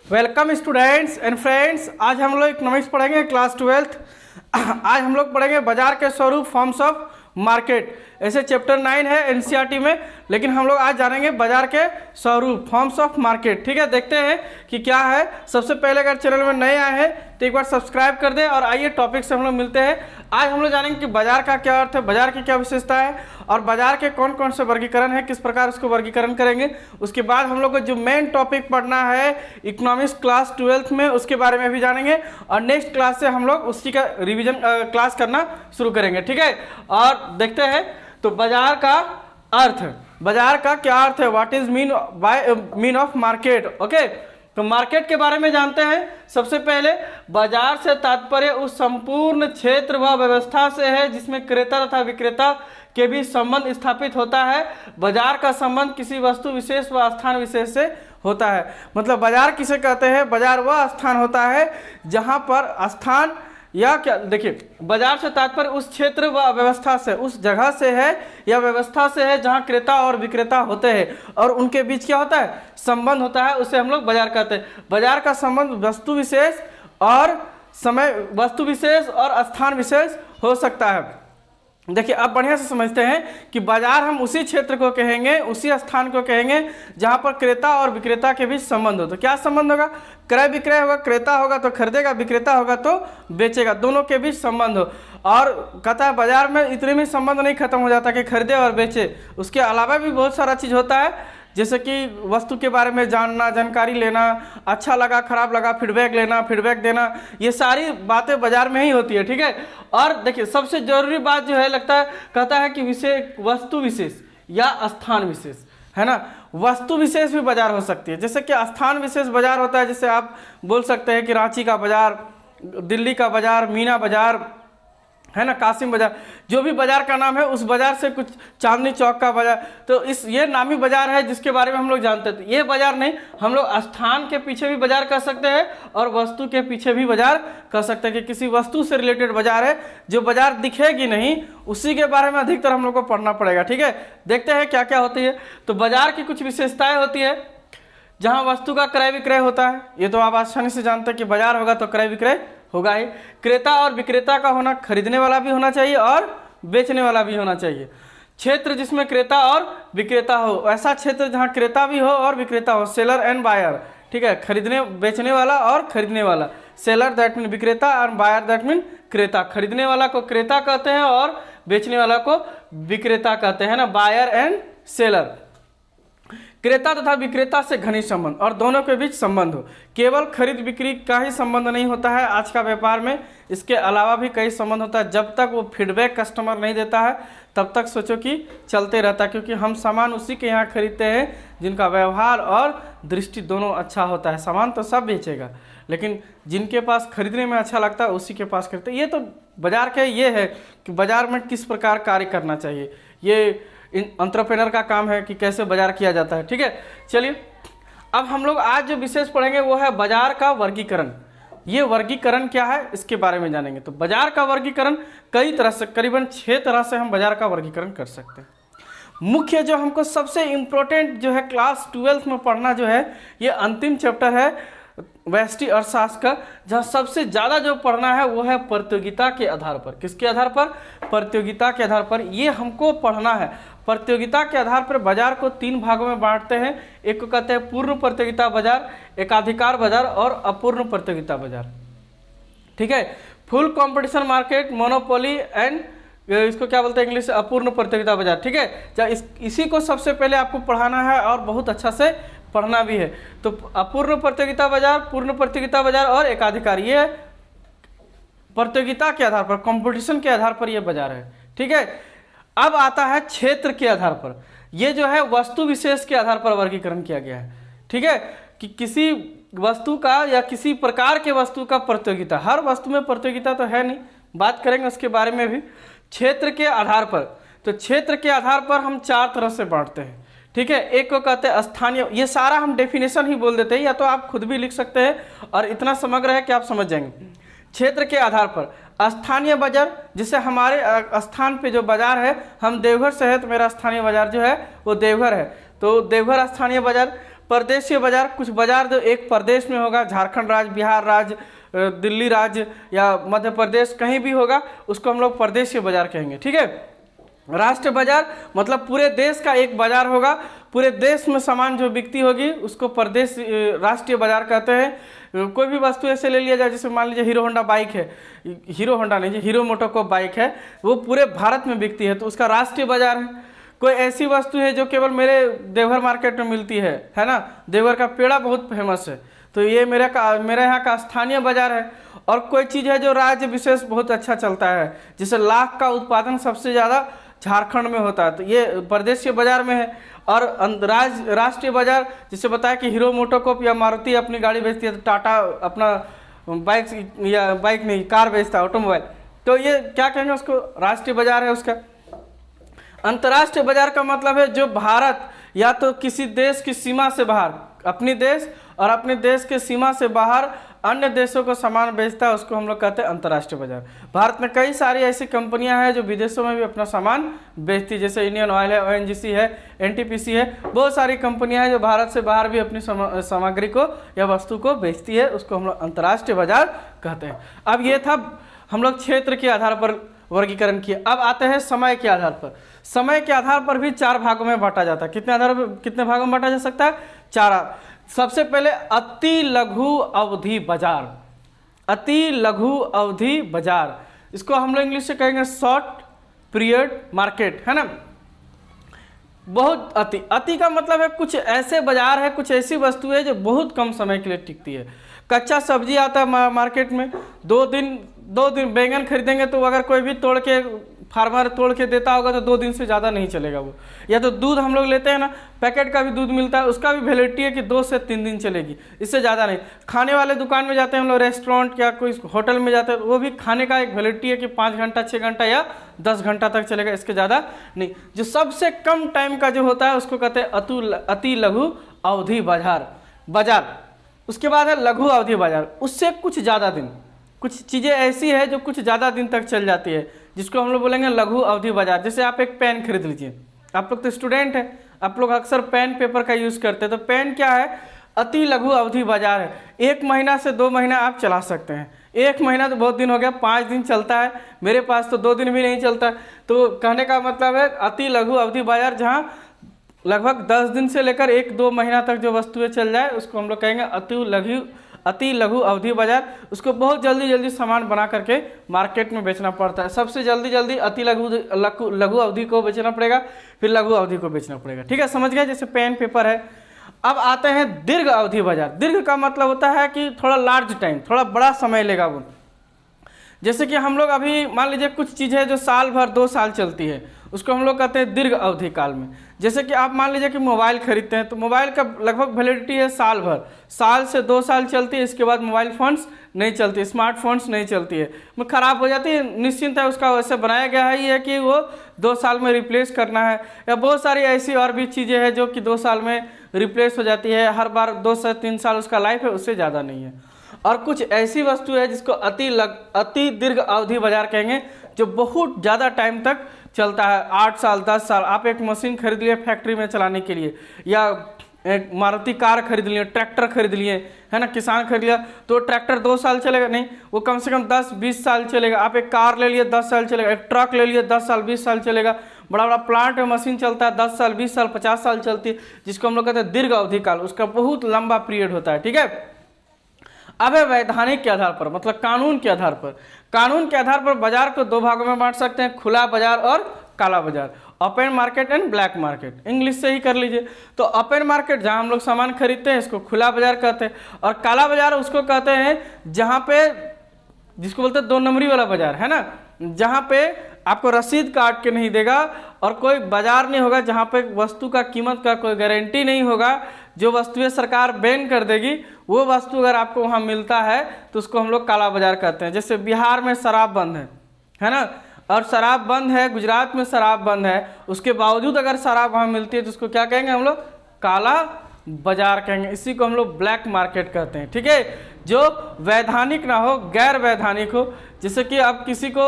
Welcome students and friends. आज हम लोग इकोनॉमिक्स पढ़ेंगे क्लास 12th। आज हम लोग पढ़ेंगे बाजार के स्वरूप, फॉर्म्स ऑफ मार्केट। ऐसे चैप्टर 9 है एनसीईआरटी में, लेकिन हम लोग आज जानेंगे बाजार के स्वरूप, फॉर्म्स ऑफ मार्केट। ठीक है, देखते हैं कि क्या है। सबसे पहले अगर चैनल में नए आए हैं तो एक बार सब्सक्राइब कर दें और आइए टॉपिक से हम लोग मिलते हैं। आज हम लोग जानेंगे कि बाजार का क्या अर्थ है, बाजार की क्या विशेषता है और बाजार के कौन कौन से वर्गीकरण है, किस प्रकार उसको वर्गीकरण करेंगे। उसके बाद हम लोग को जो मेन टॉपिक पढ़ना है इकोनॉमिक्स क्लास 12th में, उसके बारे में भी जानेंगे और नेक्स्ट क्लास से हम लोग उसी का रिवीजन क्लास करना शुरू करेंगे। ठीक है, और देखते हैं तो बाजार का अर्थ, बाजार का क्या अर्थ है, what is mean of market. Okay, तो मार्केट के बारे में जानते हैं। सबसे पहले बाजार से तात्पर्य उस संपूर्ण क्षेत्र व व्यवस्था से है जिसमें क्रेता तथा विक्रेता के बीच संबंध स्थापित होता है। बाजार का संबंध किसी वस्तु विशेष व स्थान विशेष से होता है। मतलब बाजार किसे कहते हैं, बाजार वह स्थान होता है जहां पर स्थान या क्या, देखिए बाजार से तात्पर्य उस क्षेत्र व व्यवस्था से, उस जगह से है या व्यवस्था से है जहां क्रेता और विक्रेता होते हैं और उनके बीच क्या होता है, संबंध होता है, उसे हम लोग बाजार कहते हैं। बाजार का संबंध वस्तु विशेष और समय, वस्तु विशेष और स्थान विशेष हो सकता है। देखिए अब बढ़िया से समझते हैं कि बाजार हम उसी क्षेत्र को कहेंगे, उसी स्थान को कहेंगे जहां पर क्रेता और विक्रेता के बीच संबंध हो। तो क्या संबंध होगा, क्रय विक्रय होगा, क्रेता होगा तो खरीदेगा, विक्रेता होगा तो बेचेगा, दोनों के बीच संबंध हो। और कहता है बाजार में इतने में संबंध नहीं खत्म हो जाता कि खरीदे और बेचे, उसके अलावा भी बहुत सारा चीज होता है, जैसे कि वस्तु के बारे में जानना, जानकारी लेना, अच्छा लगा खराब लगा फीडबैक लेना, फीडबैक देना, ये सारी बातें बाजार में ही होती है। ठीक है, और देखिए सबसे जरूरी बात जो है लगता है, कहता है कि विशेष, वस्तु विशेष या स्थान विशेष, है ना। वस्तु विशेष भी बाजार हो सकती है, जैसे कि स्थान विशेष बाजार होता है। जैसे आप बोल सकते हैं कि रांची का बाजार, दिल्ली का बाजार, मीना बाजार, है ना, कासिम बाजार, जो भी बाजार का नाम है उस बाजार से, कुछ चांदनी चौक का बाजार, तो ये नामी बाजार है जिसके बारे में हम लोग जानते थे। ये बाजार नहीं, हम लोग स्थान के पीछे भी बाजार कर सकते हैं और वस्तु के पीछे भी बाजार कर सकते हैं कि किसी वस्तु से रिलेटेड बाजार है, जो बाजार दिखेगी नहीं उसी के बारे में अधिकतर हम लोग को पढ़ना पड़ेगा। ठीक है, देखते हैं क्या क्या होती है। तो बाजार की कुछ विशेषताएं होती है जहां वस्तु का क्रय विक्रय होता है, ये तो आप आसानी से जानते हैं कि बाजार होगा तो क्रय विक्रय होगा ही। क्रेता और विक्रेता का होना, खरीदने वाला भी होना चाहिए और बेचने वाला भी होना चाहिए। क्षेत्र जिसमें क्रेता और विक्रेता हो, ऐसा क्षेत्र जहां क्रेता भी हो और विक्रेता हो, सेलर एंड बायर। ठीक है, खरीदने बेचने वाला और खरीदने वाला, सेलर दैट मीन विक्रेता और बायर दैट मीन क्रेता। खरीदने वाला को क्रेता कहते हैं और बेचने वाला को विक्रेता कहते हैं ना, बायर एंड सेलर। क्रेता तथा विक्रेता से घनिष्ठ संबंध और दोनों के बीच संबंध हो। केवल खरीद बिक्री का ही संबंध नहीं होता है आज का व्यापार में, इसके अलावा भी कई संबंध होता है। जब तक वो फीडबैक कस्टमर नहीं देता है तब तक सोचो कि चलते रहता है, क्योंकि हम सामान उसी के यहाँ खरीदते हैं जिनका व्यवहार और दृष्टि दोनों अच्छा होता है। सामान तो सब बेचेगा, लेकिन जिनके पास खरीदने में अच्छा लगता है उसी के पास खरीदते। ये तो बाजार के ये है कि बाजार में किस प्रकार कार्य करना चाहिए, ये एंटरप्रेन्योर का काम है कि कैसे बाजार किया जाता है। ठीक है, चलिए अब हम लोग आज जो विशेष पढ़ेंगे वो है बाजार का वर्गीकरण। ये वर्गीकरण क्या है इसके बारे में जानेंगे। तो बाजार का वर्गीकरण कई तरह से, करीबन 6 तरह से हम बाजार का वर्गीकरण कर सकते हैं। मुख्य जो हमको सबसे इम्पोर्टेंट जो है क्लास 12th में पढ़ना जो है, ये अंतिम चैप्टर है व्यष्टि अर्थशास्त्र का, जहाँ सबसे ज़्यादा जो पढ़ना है वो है प्रतियोगिता के आधार पर। किसके आधार पर, प्रतियोगिता के आधार पर ये हमको पढ़ना है। प्रतियोगिता के आधार पर बाजार को 3 भागों में बांटते हैं। एक को कहते हैं पूर्ण प्रतियोगिता बाजार, एकाधिकार बाजार और अपूर्ण प्रतियोगिता बाजार। ठीक है, full competition market, monopoly and इसको क्या बोलते हैं इंग्लिश, अपूर्ण प्रतियोगिता बाजार। ठीक है, इसी को सबसे पहले आपको पढ़ाना है और बहुत अच्छा से पढ़ना भी है। तो अपूर्ण प्रतियोगिता बाजार, पूर्ण प्रतियोगिता बाजार और एकाधिकार, ये प्रतियोगिता के आधार पर, कंपटीशन के आधार पर ये बाजार है। ठीक है, अब आता है क्षेत्र के आधार पर। ये जो है वस्तु विशेष के आधार पर वर्गीकरण किया गया है। ठीक है, कि किसी वस्तु का या किसी प्रकार के वस्तु का प्रतियोगिता, हर वस्तु में प्रतियोगिता तो है नहीं, बात करेंगे उसके बारे में भी। क्षेत्र के आधार पर, तो क्षेत्र के आधार पर हम 4 तरह से बांटते हैं। ठीक है, एक को कहते हैं स्थानीय, ये सारा हम डेफिनेशन ही बोल देते हैं या तो आप खुद भी लिख सकते हैं और इतना समग्र है कि आप समझ जाएंगे। क्षेत्र के आधार पर स्थानीय बाजार, जिसे हमारे स्थान पे जो बाजार है, हम देवघर से है तो मेरा स्थानीय बाजार जो है वो देवघर है, तो देवघर स्थानीय बाजार। प्रदेशीय बाजार, कुछ बाजार जो एक प्रदेश में होगा, झारखंड राज्य, बिहार राज्य, दिल्ली राज्य या मध्य प्रदेश कहीं भी होगा, उसको हम लोग प्रदेशीय बाजार कहेंगे। ठीक है। राष्ट्रीय बाजार मतलब पूरे देश का एक बाजार होगा, पूरे देश में सामान जो बिकती होगी उसको प्रदेश राष्ट्रीय बाजार कहते हैं। कोई भी वस्तु ऐसे ले लिया जाए, जैसे मान लीजिए हीरो होंडा बाइक है, हीरो होंडा नहीं, हीरो मोटोकॉर्प बाइक है, वो पूरे भारत में बिकती है तो उसका राष्ट्रीय बाजार है। कोई ऐसी वस्तु है जो केवल मेरे देवघर मार्केट में मिलती है ना, देवघर का पेड़ा बहुत फेमस है तो ये मेरे यहाँ का स्थानीय बाजार है। और कोई चीज़ है जो राज्य विशेष बहुत अच्छा चलता है, जैसे लाख का उत्पादन सबसे ज़्यादा झारखंड में होता है तो ये प्रदेशीय बाजार में है। और राष्ट्रीय बाजार जैसे बताया कि हीरो मोटोकॉर्प या मारुति अपनी गाड़ी बेचती है तो टाटा अपना बाइक नहीं कार बेचता है, ऑटोमोबाइल, तो ये क्या कहेंगे उसको राष्ट्रीय बाजार है उसका। अंतर्राष्ट्रीय बाजार का मतलब है जो भारत या तो किसी देश की सीमा से बाहर, अपनी देश और अपने देश के सीमा से बाहर अन्य देशों को सामान बेचता है, उसको हम लोग कहते हैं अंतर्राष्ट्रीय बाजार। भारत में कई सारी ऐसी कंपनियां हैं जो विदेशों में भी अपना सामान बेचती है, जैसे इंडियन ऑयल है, ONGC है, NTPC है, बहुत सारी कंपनियां हैं जो भारत से बाहर भी अपनी सामग्री को या वस्तु को बेचती है, उसको हम लोग अंतर्राष्ट्रीय बाजार कहते हैं। अब ये था हम लोग क्षेत्र के आधार पर वर्गीकरण किए। अब आते हैं समय के आधार पर। समय के आधार पर भी 4 भागों में बांटा जाता है। कितने भागों में बांटा जा सकता है? 4। सबसे पहले अति लघु अवधि बाजार। अति लघु अवधि बाजार, इसको हम लोग इंग्लिश से कहेंगे शॉर्ट पीरियड मार्केट, है ना। बहुत अति का मतलब है कुछ ऐसे बाजार है, कुछ ऐसी वस्तु है जो बहुत कम समय के लिए टिकती है। कच्चा सब्जी आता है मार्केट में, 2 दिन बैंगन खरीदेंगे तो अगर कोई भी तोड़ के फार्मर तोड़ के देता होगा तो 2 दिन से ज़्यादा नहीं चलेगा वो। या तो दूध हम लोग लेते हैं ना, पैकेट का भी दूध मिलता है, उसका भी वैलिडिटी है कि 2 से 3 दिन चलेगी, इससे ज़्यादा नहीं। खाने वाले दुकान में जाते हैं हम लोग, रेस्टोरेंट या कोई होटल में जाते हैं, वो भी खाने का एक वैलिडिटी है कि 5 घंटा 6 घंटा या 10 घंटा तक चलेगा, इसके ज़्यादा नहीं। जो सबसे कम टाइम का जो होता है उसको कहते हैं अति लघु अवधि बाजार। उसके बाद है लघु अवधि बाजार, उससे कुछ ज़्यादा दिन, कुछ चीज़ें ऐसी है जो कुछ ज़्यादा दिन तक चल जाती है, जिसको हम लोग बोलेंगे लघु अवधि बाजार। जैसे आप एक पेन खरीद लीजिए, आप लोग तो स्टूडेंट हैं, आप लोग अक्सर पेन पेपर का यूज़ करते हैं, तो पेन क्या है? अति लघु अवधि बाजार है। 1 महीना से 2 महीना आप चला सकते हैं। 1 महीना तो बहुत दिन हो गया, 5 दिन चलता है, मेरे पास तो 2 दिन भी नहीं चलता। तो कहने का मतलब है अति लघु अवधि बाजार, जहाँ लगभग 10 दिन से लेकर 1-2 महीना तक जो वस्तुएं चल जाए उसको हम लोग कहेंगे अति लघु अवधि बाजार। उसको बहुत जल्दी सामान बना करके मार्केट में बेचना पड़ता है। सबसे जल्दी अति लघु अवधि को बेचना पड़ेगा, फिर लघु अवधि को बेचना पड़ेगा। ठीक है, समझ गए, जैसे पेन पेपर है। अब आते हैं दीर्घ अवधि बाजार। दीर्घ का मतलब होता है कि थोड़ा लार्ज टाइम, थोड़ा बड़ा समय लेगा वो। जैसे कि हम लोग अभी मान लीजिए कुछ चीज़ें जो साल भर 2 साल चलती है, उसको हम लोग कहते हैं दीर्घ अवधि काल में। जैसे कि आप मान लीजिए कि मोबाइल खरीदते हैं तो मोबाइल का लगभग वैलिडिटी है साल भर, साल से 2 साल चलती है, इसके बाद मोबाइल फ़ोन्स नहीं चलती, स्मार्टफोन्स नहीं चलती है, वो ख़राब हो जाती है। निश्चिंत है, उसका वैसे बनाया गया है ये कि वो 2 साल में रिप्लेस करना है। या बहुत सारी ऐसी और भी चीज़ें हैं जो कि 2 साल में रिप्लेस हो जाती है, हर बार 2 से 3 साल उसका लाइफ है, उससे ज़्यादा नहीं है। और कुछ ऐसी वस्तु है जिसको अति दीर्घ अवधि बाजार कहेंगे, जो बहुत ज़्यादा टाइम तक चलता है, 8 साल 10 साल। आप एक मशीन खरीद लिए फैक्ट्री में चलाने के लिए, या एक मारुति कार खरीद लिए, ट्रैक्टर खरीद लिए, है ना, किसान खरीद लिया, तो ट्रैक्टर 2 साल चलेगा नहीं, वो कम से कम 10-20 साल चलेगा। आप एक कार ले लिए 10 साल चलेगा, एक ट्रक ले लिए 10 साल 20 साल चलेगा। बड़ा प्लांट में मशीन चलता है 10 साल 20 साल 50 साल चलती है, जिसको हम लोग कहते हैं दीर्घ अवधि काल, उसका बहुत लंबा पीरियड होता है। ठीक है। अब है वैधानिक के आधार पर, मतलब कानून के आधार पर। कानून के आधार पर बाजार को 2 भागों में बांट सकते हैं, खुला बाजार और काला बाजार, open market and black market. English से ही कर लीजिए। तो ओपन मार्केट जहां हम लोग सामान खरीदते हैं, इसको खुला बाजार कहते हैं, और काला बाजार उसको कहते हैं जहां पे, जिसको बोलते हैं 2 नंबरी वाला बाजार, है ना, जहां पे आपको रसीद काट के नहीं देगा और कोई बाजार नहीं होगा, जहां पे वस्तु का कीमत का कोई गारंटी नहीं होगा, जो वस्तुएं सरकार बैन कर देगी, वो वस्तु अगर आपको वहां मिलता है तो उसको हम लोग काला बाजार कहते हैं। जैसे बिहार में शराब बंद है ना, और शराब बंद है, गुजरात में शराब बंद है, उसके बावजूद अगर शराब वहाँ मिलती है तो उसको क्या कहेंगे हम लोग? काला बाजार कहेंगे। इसी को हम लोग ब्लैक मार्केट कहते हैं। ठीक है, जो वैधानिक ना हो, गैर वैधानिक हो। जैसे कि आप किसी को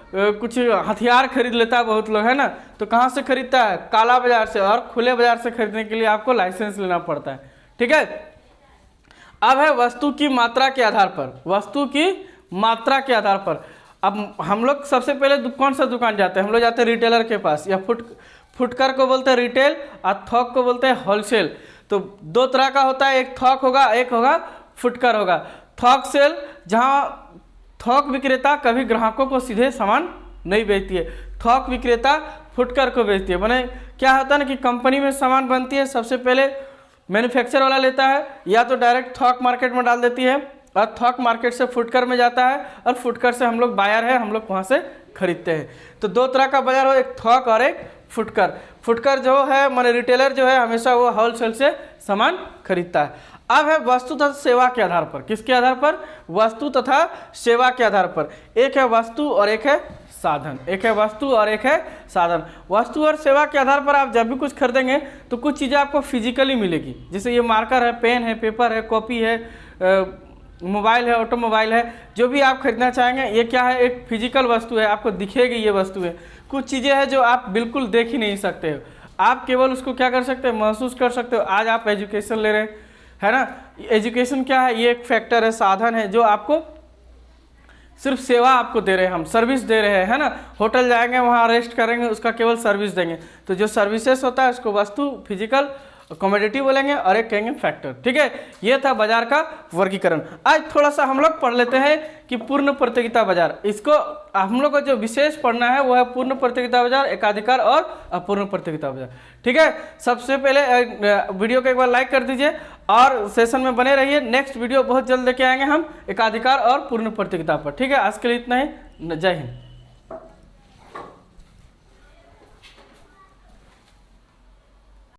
कुछ हथियार खरीद लेता है बहुत लोग, है ना, तो कहाँ से खरीदता है? काला बाजार से। और खुले बाजार से खरीदने के लिए आपको लाइसेंस लेना पड़ता है। ठीक है। अब है वस्तु की मात्रा के आधार पर, वस्तु की मात्रा के आधार पर। अब हम लोग सबसे पहले कौन सा दुकान जाते हैं, हम लोग जाते हैं रिटेलर के पास, या फुटकर को बोलते हैं रिटेल और थोक को बोलते हैं होलसेल। तो दो तरह का होता है, एक थोक होगा, एक होगा फुटकर होगा। थोक सेल, जहाँ थोक विक्रेता कभी ग्राहकों को सीधे सामान नहीं बेचती है, थोक विक्रेता फुटकर को बेचती है। माने क्या होता है ना कि कंपनी में सामान बनती है, सबसे पहले मैन्युफैक्चर वाला लेता है, या तो डायरेक्ट थोक मार्केट में डाल देती है, और थोक मार्केट से फुटकर में जाता है, और फुटकर से हम लोग बायर है, हम लोग वहाँ से खरीदते हैं। तो दो तरह का बाजार हो, एक थोक और एक फुटकर। फुटकर जो है माने रिटेलर जो है हमेशा वो होलसेल से सामान खरीदता है। अब है वस्तु तथा सेवा के आधार पर, किसके आधार पर, वस्तु तथा सेवा के आधार पर। एक है वस्तु और एक है साधन, एक है वस्तु और एक है साधन। वस्तु और सेवा के आधार पर आप जब भी कुछ खरीदेंगे तो कुछ चीज़ें आपको फिजिकली मिलेगी, जैसे ये मार्कर है, पेन है, पेपर है, कॉपी है, मोबाइल है, ऑटोमोबाइल है, जो भी आप खरीदना चाहेंगे ये क्या है, एक फिजिकल वस्तु है, आपको दिखेगी ये वस्तु है। कुछ चीज़ें हैं जो आप बिल्कुल देख ही नहीं सकते हो, आप केवल उसको क्या कर सकते हो, महसूस कर सकते हो। आज आप एजुकेशन ले रहे हैं, है ना, एजुकेशन क्या है, ये एक फैक्टर है, साधन है, जो आपको सिर्फ सेवा आपको दे रहे हैं, हम सर्विस दे रहे हैं, है ना। होटल जाएंगे, वहाँ रेस्ट करेंगे, उसका केवल सर्विस देंगे। तो जो सर्विसेज होता है उसको वस्तु, फिजिकल, कमोडिटी बोलेंगे, और एक कहेंगे फैक्टर। ठीक है, ये था बाजार का वर्गीकरण। आज थोड़ा सा हम लोग पढ़ लेते हैं कि पूर्ण प्रतियोगिता बाजार। इसको हम लोग को जो विशेष पढ़ना है वो है पूर्ण प्रतियोगिता बाजार, एकाधिकार और अपूर्ण प्रतियोगिता बाजार। ठीक है, सबसे पहले वीडियो को एक बार लाइक कर दीजिए और सेशन में बने रहिए। नेक्स्ट वीडियो बहुत जल्द लेके आएंगे हम एकाधिकार और पूर्ण प्रतियोगिता पर। ठीक है, आज के लिए इतना ही। जय हिंद।